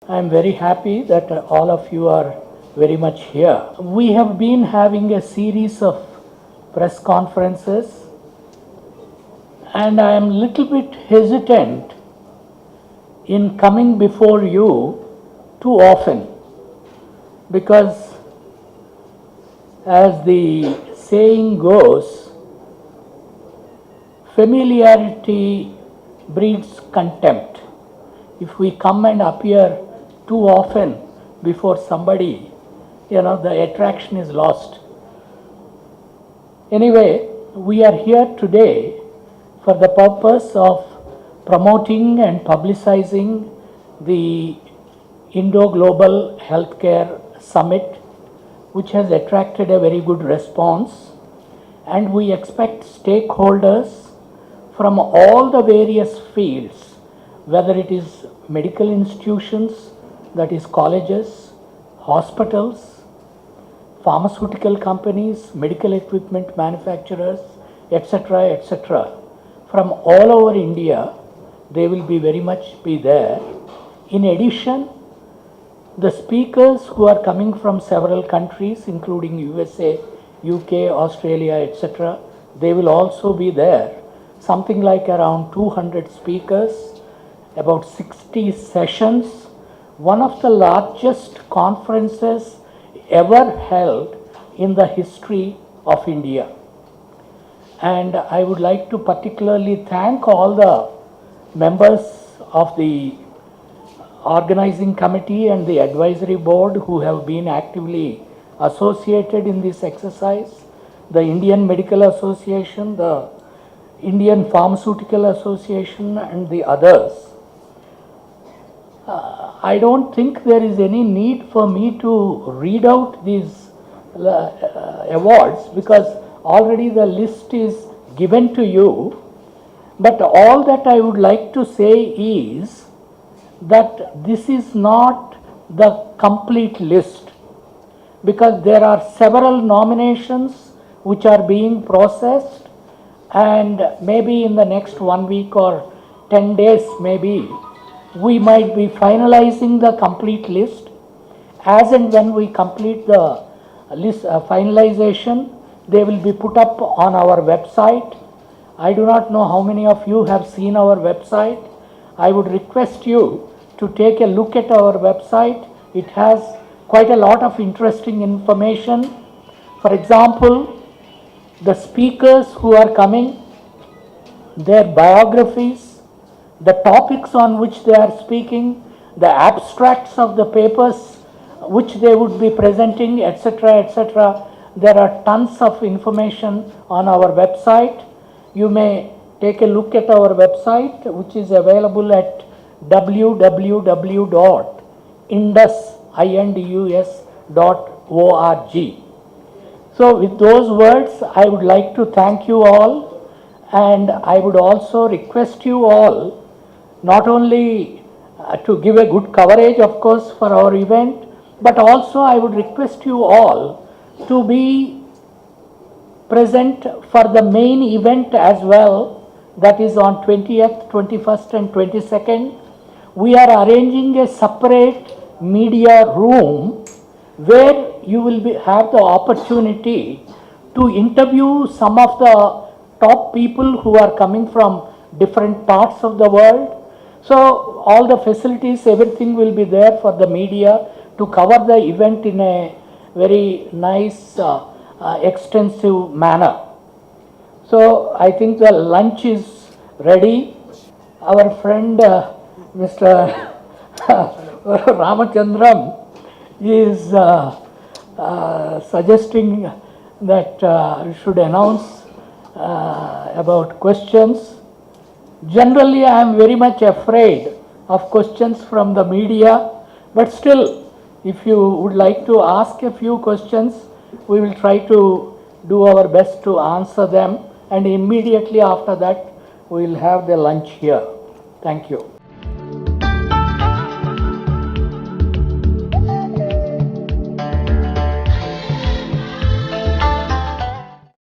I am very happy that all of you are very much here. We have been having a series of press conferences, and I am little bit hesitant in coming before you too often, because as the saying goes, familiarity breeds contempt. If we come and appear too often before somebody, the attraction is lost. Anyway, we are here today for the purpose of promoting and publicizing the Indo-Global Healthcare Summit, which has attracted a very good response, and we expect stakeholders from all the various fields, whether it is medical institutions, that is colleges, hospitals, pharmaceutical companies, medical equipment manufacturers, etc., etc. From all over India, they will be very much be there. In addition, the speakers who are coming from several countries, including USA, UK, Australia, etc., they will also be there. Something like around 200 speakers, about 60 sessions, one of the largest conferences ever held in the history of India. And I would like to particularly thank all the members of the organizing committee and the advisory board who have been actively associated in this exercise, the Indian Medical Association, the Indian Pharmaceutical Association, and the others. I don't think there is any need for me to read out these awards, because already the list is given to you. But all that I would like to say is that this is not the complete list, because there are several nominations which are being processed, and maybe in the next 1 week or 10 days maybe we might be finalizing the complete list. As and when we complete the list finalization, they will be put up on our website. I do not know how many of you have seen our website. I would request you to take a look at our website. It has quite a lot of interesting information. For example, the speakers who are coming, their biographies, the topics on which they are speaking, the abstracts of the papers which they would be presenting, etc., etc. There are tons of information on our website. You may take a look at our website, which is available at www.indus.org. So with those words, I would like to thank you all, and I would also request you all not only to give a good coverage, of course, for our event, but also I would request you all to be present for the main event as well, that is on 20th, 21st and 22nd. We are arranging a separate media room where you will have the opportunity to interview some of the top people who are coming from different parts of the world. So all the facilities, everything will be there for the media to cover the event in a very nice, extensive manner. So I think the lunch is ready. Our friend Mr. Ramachandram is suggesting that we should announce about questions. Generally, I am very much afraid of questions from the media, but still, if you would like to ask a few questions, we will try to do our best to answer them, and immediately after that, we will have the lunch here. Thank you.